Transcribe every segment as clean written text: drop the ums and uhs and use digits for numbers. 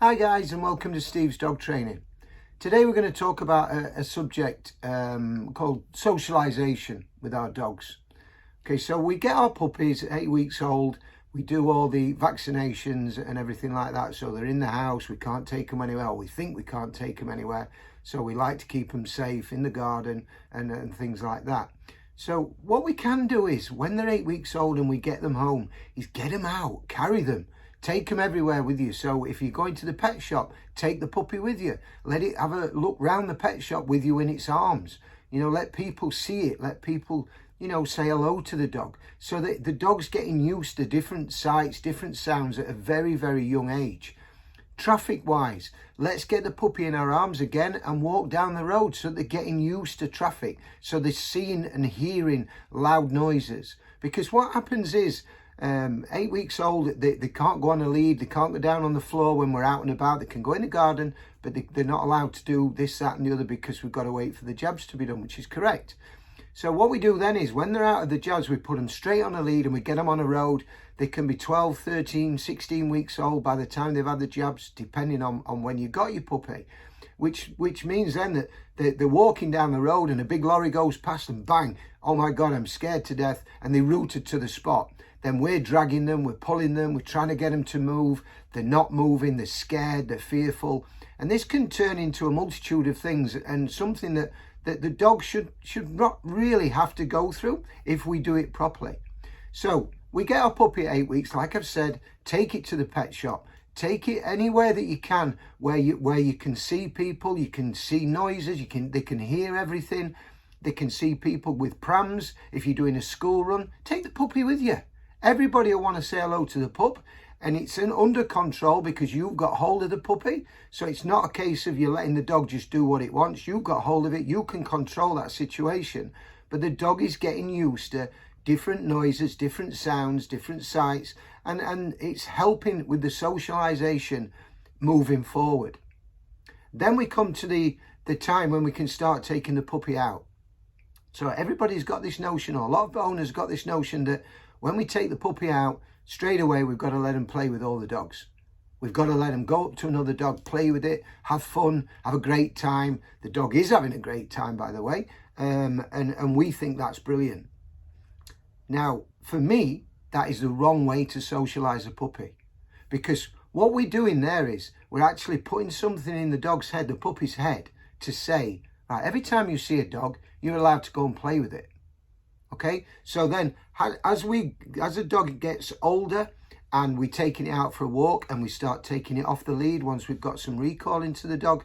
Hi guys, and welcome to Steve's Dog Training. Today we're going to talk about a subject called socialization with our dogs. Okay, so we get our puppies at 8 weeks old, we do all the vaccinations and everything like that, so they're in the house, we can't take them anywhere, or we think we can't take them anywhere, so we like to keep them safe in the garden and things like that. So what we can do is, when they're 8 weeks old and we get them home, is get them out, carry them. Take them everywhere with you. So if you're going to the pet shop, take the puppy with you. Let it have a look round the pet shop with you in its arms. Let people see it. Let people, say hello to the dog. So that the dog's getting used to different sights, different sounds at a very, very young age. Traffic-wise, let's get the puppy in our arms again and walk down the road so they're getting used to traffic. So they're seeing and hearing loud noises. Because what happens is, 8 weeks old, they can't go on a lead, they can't go down on the floor when we're out and about. They can go in the garden, but they're not allowed to do this, that and the other because we've got to wait for the jabs to be done, which is correct. So what we do then is, when they're out of the jabs, we put them straight on a lead and we get them on a road. They can be 12, 13, 16 weeks old by the time they've had the jabs, depending on when you got your puppy. Which means then that they're walking down the road and a big lorry goes past and bang, oh my God, I'm scared to death, and they rooted to the spot. Then we're dragging them, we're pulling them, we're trying to get them to move. They're not moving, they're scared, they're fearful. And this can turn into a multitude of things, and something that the dog should not really have to go through if we do it properly. So we get our puppy at 8 weeks, like I've said, take it to the pet shop. Take it anywhere that you can, where you can see people, you can see noises, they can hear everything. They can see people with prams. If you're doing a school run, take the puppy with you. Everybody will want to say hello to the pup, and it's under control because you've got hold of the puppy. So it's not a case of you letting the dog just do what it wants. You've got hold of it. You can control that situation. But the dog is getting used to different noises, different sounds, different sights, and it's helping with the socialization moving forward. Then we come to the time when we can start taking the puppy out. So everybody's got this notion, or a lot of owners got this notion, that when we take the puppy out, straight away we've got to let them play with all the dogs. We've got to let them go up to another dog, play with it, have fun, have a great time. The dog is having a great time, by the way, and we think that's brilliant. Now, for me, that is the wrong way to socialise a puppy, because what we're doing there is we're actually putting something in the dog's head, the puppy's head, to say, right, every time you see a dog, you're allowed to go and play with it. Okay, so then as a dog gets older and we're taking it out for a walk and we start taking it off the lead, once we've got some recall into the dog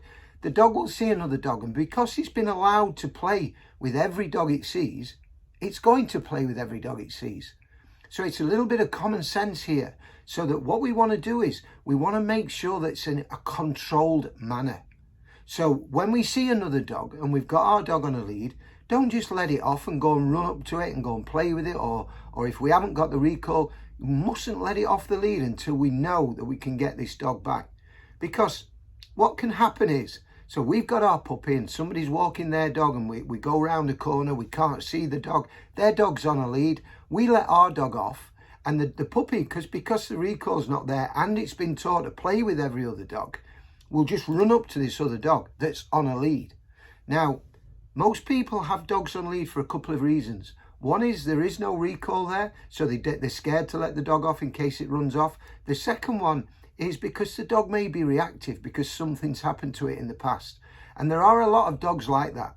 will see another dog, and because it's been allowed to play with every dog it sees, it's going to play with every dog it sees. So it's a little bit of common sense here, so that what we want to do is we want to make sure that it's in a controlled manner. So when we see another dog and we've got our dog on a lead, don't just let it off and go and run up to it and go and play with it, or if we haven't got the recall, you mustn't let it off the lead until we know that we can get this dog back. Because what can happen is, so we've got our puppy and somebody's walking their dog, and we go around the corner, we can't see the dog, their dog's on a lead, we let our dog off, and the puppy, because the recall's not there and it's been taught to play with every other dog, will just run up to this other dog that's on a lead. Now, most people have dogs on lead for a couple of reasons. One is there is no recall there, so they're scared to let the dog off in case it runs off. The second one is because the dog may be reactive because something's happened to it in the past. And there are a lot of dogs like that.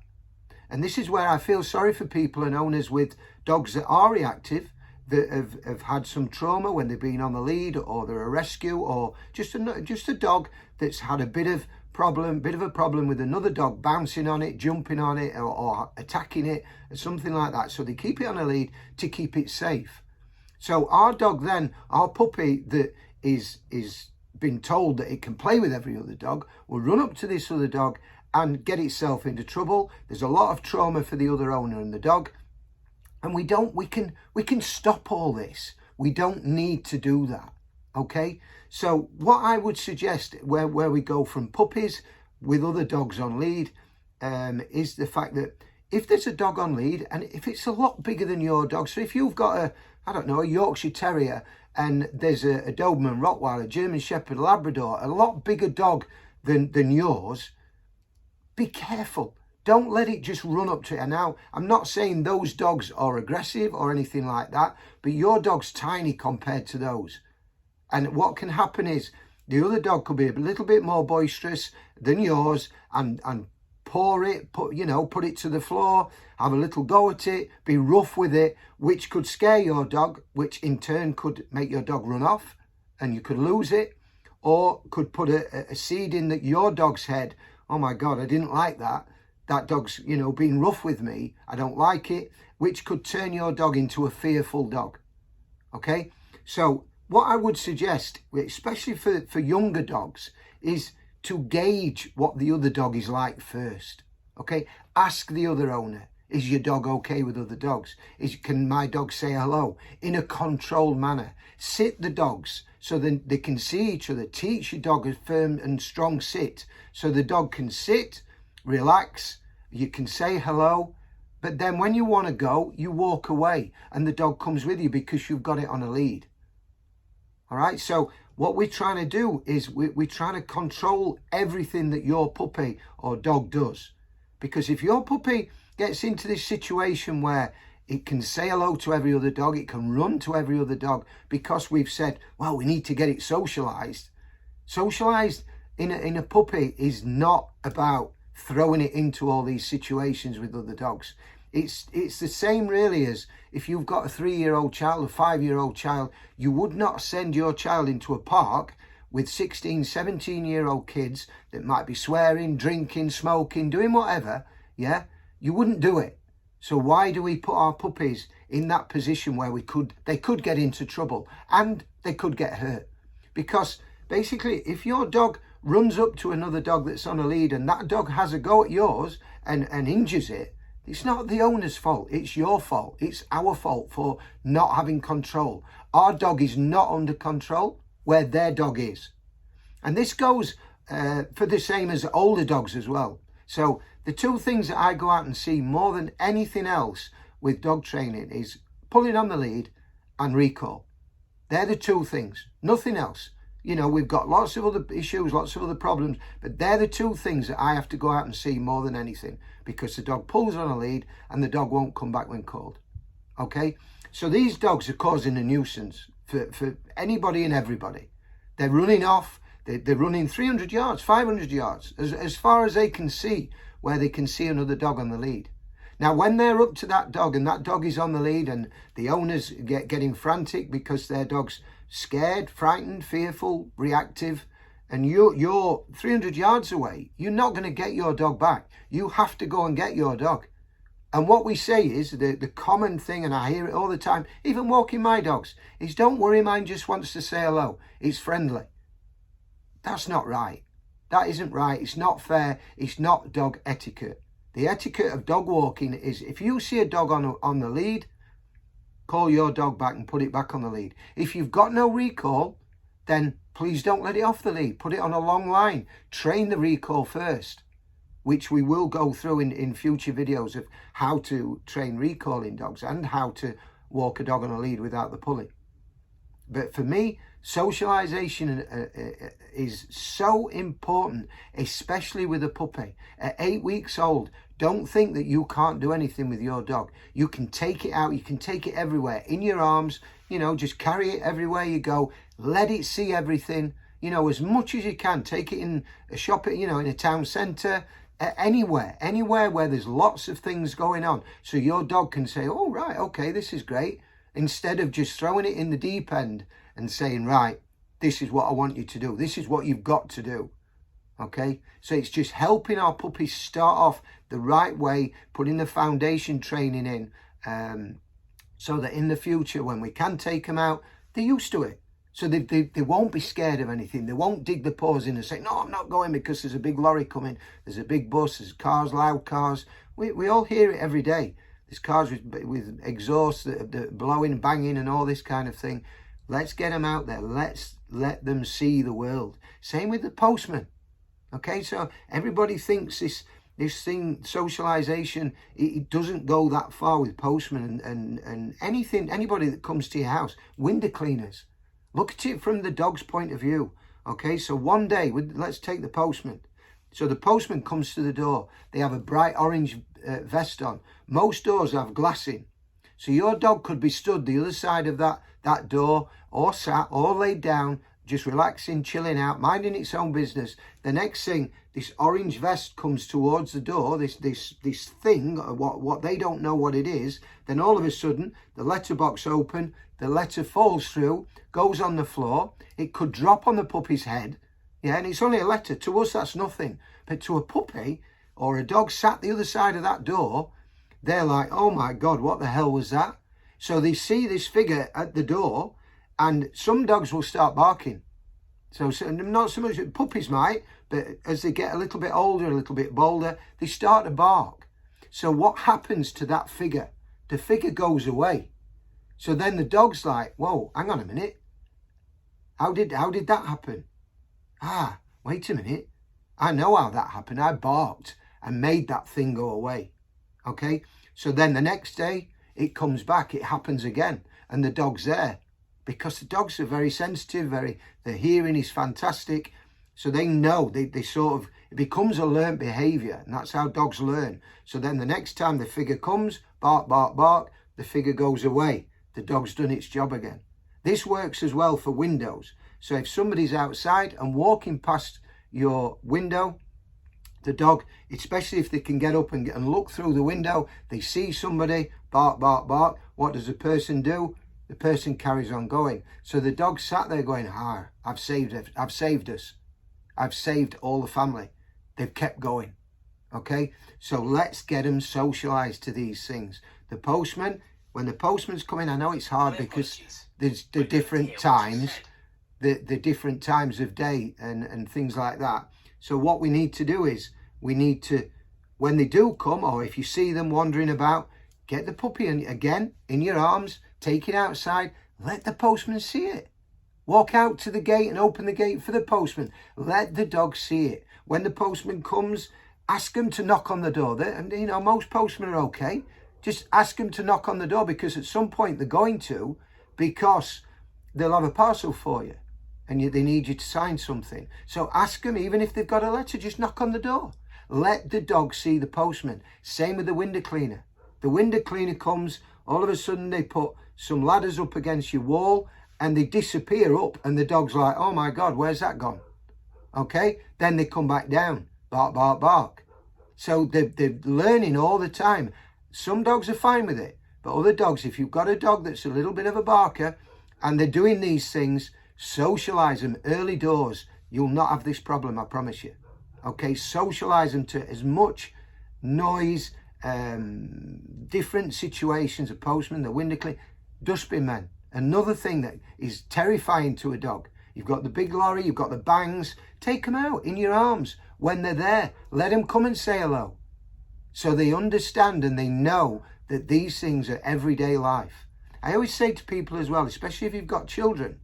And this is where I feel sorry for people and owners with dogs that are reactive, that have had some trauma when they've been on the lead, or they're a rescue, or just a dog that's had a bit of a problem with another dog bouncing on it, jumping on it, or attacking it, or something like that. So they keep it on a lead to keep it safe. So our dog then, our puppy that is been told that it can play with every other dog, will run up to this other dog and get itself into trouble. There's a lot of trauma for the other owner and the dog. And we can stop all this. We don't need to do that. Okay, so what I would suggest where we go from puppies with other dogs on lead is the fact that if there's a dog on lead, and if it's a lot bigger than your dog, so if you've got a Yorkshire Terrier and there's a Doberman Rottweiler, German Shepherd, Labrador, a lot bigger dog than yours, be careful. Don't let it just run up to you. Now, I'm not saying those dogs are aggressive or anything like that, but your dog's tiny compared to those. And what can happen is the other dog could be a little bit more boisterous than yours and put it to the floor, have a little go at it, be rough with it, which could scare your dog, which in turn could make your dog run off and you could lose it, or could put a seed in that your dog's head. Oh my God, I didn't like that. That dog's, being rough with me. I don't like it, which could turn your dog into a fearful dog. Okay? So what I would suggest, especially for younger dogs, is to gauge what the other dog is like first. Okay? Ask the other owner, is your dog okay with other dogs? Can my dog say hello in a controlled manner? Sit the dogs so then they can see each other. Teach your dog a firm and strong sit so the dog can sit, relax, you can say hello, but then when you want to go, you walk away and the dog comes with you because you've got it on a lead. All right, so what we're trying to do is we're trying to control everything that your puppy or dog does. Because if your puppy gets into this situation where it can say hello to every other dog, it can run to every other dog because we've said, well, we need to get it socialized. Socialized in a puppy is not about throwing it into all these situations with other dogs. It's the same really as if you've got a 3-year-old child, a 5-year-old child, you would not send your child into a park with 16, 17-year-old kids that might be swearing, drinking, smoking, doing whatever, yeah? You wouldn't do it. So why do we put our puppies in that position where they could get into trouble and they could get hurt? Because basically, if your dog runs up to another dog that's on a lead and that dog has a go at yours and injures it, it's not the owner's fault, it's your fault. It's our fault for not having control. Our dog is not under control where their dog is. And this goes for the same as older dogs as well. So the two things that I go out and see more than anything else with dog training is pulling on the lead and recall. They're the two things, nothing else. We've got lots of other issues, lots of other problems, but they're the two things that I have to go out and see more than anything, because the dog pulls on a lead and the dog won't come back when called. Okay? So these dogs are causing a nuisance for anybody and everybody. They're running off, they're running 300 yards, 500 yards, as far as they can see, where they can see another dog on the lead. Now, when they're up to that dog and that dog is on the lead and the owners getting frantic because their dog's scared, frightened, fearful, reactive, and you're 300 yards away, you're not going to get your dog back. You have to go and get your dog. And what we say is, the common thing, and I hear it all the time, even walking my dogs, is don't worry, mine just wants to say hello. It's friendly. That's not right. That isn't right. It's not fair. It's not dog etiquette. The etiquette of dog walking is if you see a dog on the lead, call your dog back and put it back on the lead. If you've got no recall, then please don't let it off the lead. Put it on a long line. Train the recall first, which we will go through in future videos of how to train recalling dogs and how to walk a dog on a lead without the pulling. But for me, socialization is so important, especially with a puppy. At 8 weeks old, don't think that you can't do anything with your dog. You can take it out, you can take it everywhere, in your arms, just carry it everywhere you go. Let it see everything, as much as you can. Take it in a shop, in a town centre, anywhere where there's lots of things going on. So your dog can say, oh, right, okay, this is great. Instead of just throwing it in the deep end and saying, right, this is what I want you to do. This is what you've got to do. Okay? So it's just helping our puppies start off the right way, putting the foundation training in, so that in the future, when we can take them out, they're used to it. So they won't be scared of anything. They won't dig the paws in and say, no, I'm not going because there's a big lorry coming. There's a big bus, there's cars, loud cars. We all hear it every day. There's cars with exhausts that are blowing, banging and all this kind of thing. Let's get them out there. Let's let them see the world. Same with the postman. Okay, so everybody thinks this thing, socialization, it doesn't go that far with postmen and anything, anybody that comes to your house. Window cleaners. Look at it from the dog's point of view. Okay, so one day, let's take the postman. So the postman comes to the door. They have a bright orange vest on. Most doors have glass in. So your dog could be stood the other side of that door, or sat, or laid down, just relaxing, chilling out, minding its own business. The next thing, this orange vest comes towards the door, this thing, what they don't know what it is. Then all of a sudden, the letterbox open, the letter falls through, goes on the floor. It could drop on the puppy's head. Yeah, and it's only a letter. To us, that's nothing. But to a puppy or a dog sat the other side of that door, they're like, oh my God, what the hell was that? So they see this figure at the door, and some dogs will start barking. So not so much, puppies might, but as they get a little bit older, a little bit bolder, they start to bark. So what happens to that figure? The figure goes away. So then the dog's like, whoa, hang on a minute. How did that happen? Ah, wait a minute. I know how that happened. I barked and made that thing go away. Okay, so then the next day it comes back, it happens again, and the dog's there, because the dogs are very sensitive, their hearing is fantastic, so they know, they sort of, it becomes a learnt behaviour, and that's how dogs learn. So then the next time the figure comes, bark, bark, bark, the figure goes away, the dog's done its job again. This works as well for windows. So if somebody's outside and walking past your window, the dog, especially if they can get up and look through the window, they see somebody, bark, bark, bark. What does the person do? The person carries on going. So the dog sat there going, I've saved us. I've saved all the family. They've kept going. Okay, so let's get them socialised to these things. The postman, when the postman's coming, I know it's hard because there's the different times, the different times of day and things like that. So what we need to do is, we need to, when they do come, or if you see them wandering about, get the puppy again in your arms, take it outside, let the postman see it. Walk out to the gate and open the gate for the postman. Let the dog see it. When the postman comes, ask them to knock on the door. And you know, most postmen are okay. Just ask them to knock on the door, because at some point they're going to, because they'll have a parcel for you and they need you to sign something. So ask them, even if they've got a letter, just knock on the door. Let the dog see the postman. Same with the window cleaner. The window cleaner comes, all of a sudden they put some ladders up against your wall and they disappear up, and the dog's like, oh my God, where's that gone? Okay, then they come back down, bark, bark, bark. So they're learning all the time. Some dogs are fine with it, but other dogs, if you've got a dog that's a little bit of a barker and they're doing these things, socialise them early doors. You'll not have this problem, I promise you. Okay, socialise them to as much noise, different situations, a postman, the window cleaner, dustbin men. Another thing that is terrifying to a dog. You've got the big lorry, you've got the bangs. Take them out in your arms when they're there. Let them come and say hello. So they understand and they know that these things are everyday life. I always say to people as well, especially if you've got children,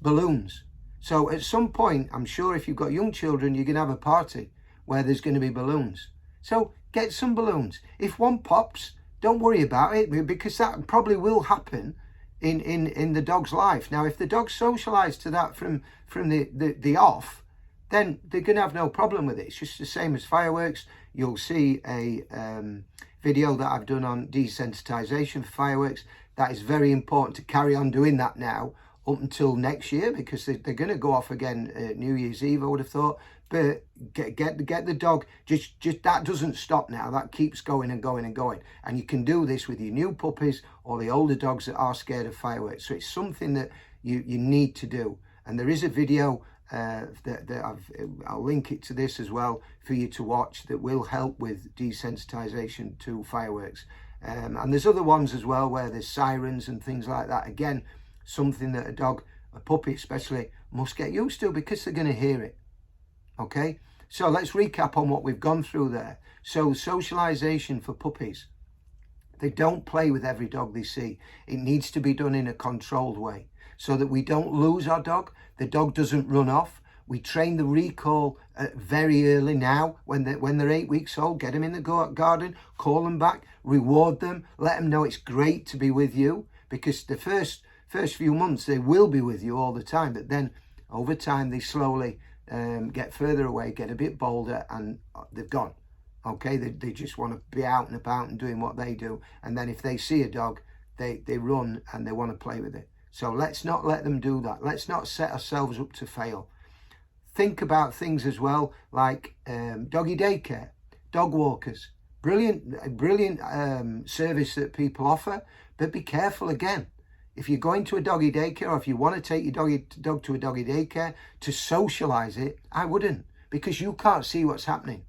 balloons. So at some point, I'm sure if you've got young children, you're going to have a party where there's going to be balloons. So get some balloons. If one pops, don't worry about it, because that probably will happen in the dog's life. Now, if the dog's socialised to that from the off, then they're going to have no problem with it. It's just the same as fireworks. You'll see a video that I've done on desensitization for fireworks. That is very important to carry on doing that now up until next year, because they're going to go off again New Year's Eve, I would have thought. But get the dog, just that doesn't stop now. That keeps going and going and going. And you can do this with your new puppies or the older dogs that are scared of fireworks. So it's something that you need to do. And there is a video I'll link it to this as well for you to watch, that will help with desensitization to fireworks. And there's other ones as well where there's sirens and things like that. Again, something that a puppy especially, must get used to, because they're going to hear it. Okay, so let's recap on what we've gone through there. So socialization for puppies, they don't play with every dog they see. It needs to be done in a controlled way so that we don't lose our dog. The dog doesn't run off. We train the recall very early now. When they're 8 weeks old, get them in the garden, call them back, reward them, let them know it's great to be with you, because the first first few months they will be with you all the time, but then over time they slowly get further away, get a bit bolder, and they've gone. Okay, they just want to be out and about and doing what they do, and then if they see a dog, they run and they want to play with it. So let's not let them do that. Let's not set ourselves up to fail. Think about things as well, like doggy daycare, dog walkers. Brilliant service that people offer, but be careful again. If you're going to a doggy daycare, or if you want to take your dog to a doggy daycare to socialize it, I wouldn't, because you can't see what's happening.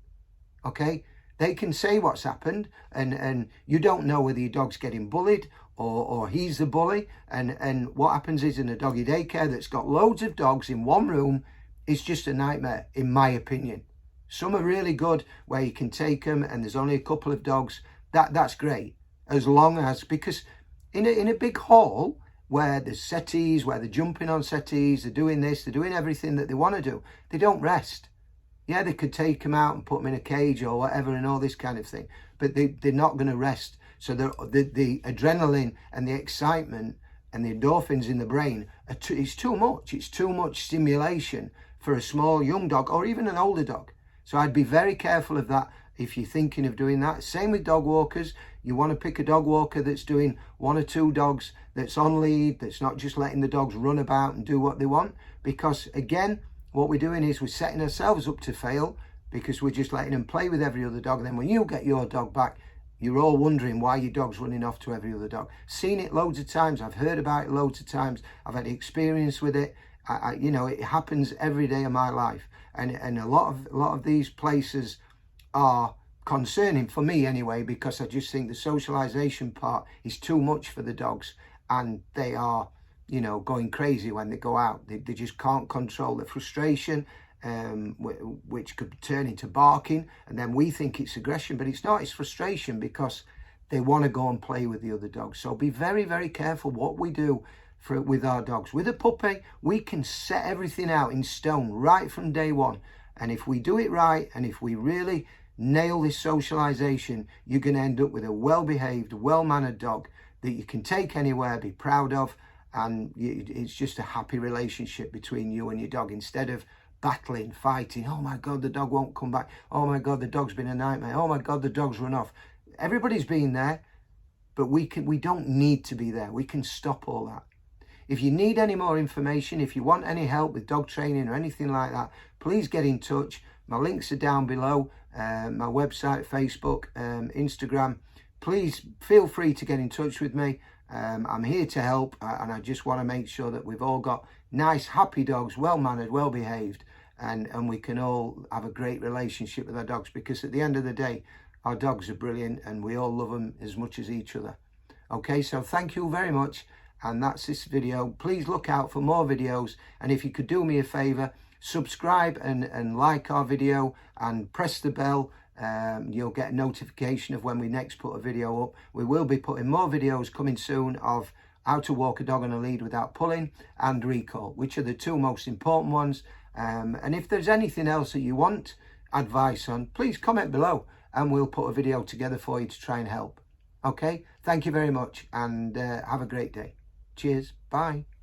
Okay, they can say what's happened, and you don't know whether your dog's getting bullied or he's the bully. And what happens is, in a doggy daycare that's got loads of dogs in one room, is just a nightmare, in my opinion. Some are really good where you can take them and there's only a couple of dogs. That's great, as long as, because in a big hall where there's settees, where they're jumping on settees, they're doing this, they're doing everything that they want to do, they don't rest. Yeah, they could take them out and put them in a cage or whatever and all this kind of thing, but they're not going to rest. So the adrenaline and the excitement and the endorphins in the brain, it's too much. It's too much stimulation for a small young dog or even an older dog. So I'd be very careful of that if you're thinking of doing that. Same with dog walkers. You want to pick a dog walker that's doing 1 or 2 dogs, that's on lead, that's not just letting the dogs run about and do what they want. Because again, what we're doing is we're setting ourselves up to fail, because we're just letting them play with every other dog. And then when you get your dog back, you're all wondering why your dog's running off to every other dog. Seen it loads of times. I've heard about it loads of times. I've had experience with it. You know, it happens every day of my life. And a lot of these places are concerning for me anyway, because I just think the socialization part is too much for the dogs, and they are, you know, going crazy when they go out. They just can't control the frustration, which could turn into barking, and then we think it's aggression, but it's not. It's frustration because they want to go and play with the other dogs. So be very, very careful what we do with our dogs. With a puppy, we can set everything out in stone right from day one, and if we do it right, and if we really nail this socialization, you're going to end up with a well-behaved, well-mannered dog that you can take anywhere, be proud of, and it's just a happy relationship between you and your dog, instead of battling, fighting. Oh my God, the dog won't come back. Oh my God, the dog's been a nightmare. Oh my God, the dog's run off. Everybody's been there, but we don't need to be there. We can stop all that. If you need any more information, if you want any help with dog training or anything like that, please get in touch. My links are down below, my website, Facebook, Instagram. Please feel free to get in touch with me. I'm here to help, and I just want to make sure that we've all got nice, happy dogs, well-mannered, well-behaved, and we can all have a great relationship with our dogs, because at the end of the day, our dogs are brilliant and we all love them as much as each other. Okay, so thank you very much, and that's this video. Please look out for more videos, and if you could do me a favor, subscribe and like our video and press the bell. You'll get a notification of when we next put a video up. We will be putting more videos coming soon of how to walk a dog on a lead without pulling, and recall, which are the 2 most important ones. And if there's anything else that you want advice on, please comment below and we'll put a video together for you to try and help. Okay, thank you very much, and have a great day. Cheers, bye.